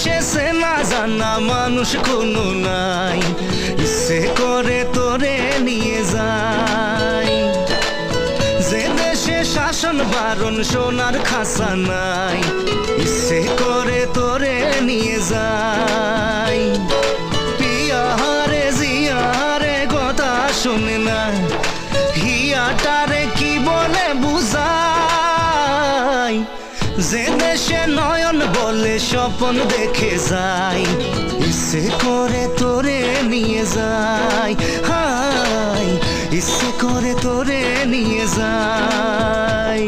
দেশে চেনা জানা মানুষ কোনো নাই, ইচ্ছে করে তোরে নিয়ে যাই। যে দেশে শাসন বারণ সোনার খাসা নাই, ইচ্ছে করে তোরে নিয়ে যাই। পিয়ারে জিয়ারে কথা শুনে না, হিয়াটারে কি বলে বুঝাই। যে দেশে নয়ন বলে স্বপন দেখে যাই, ইচ্ছে করে তোরে নিয়ে যাই। হাই ইচ্ছে করে তোরে নিয়ে যাই।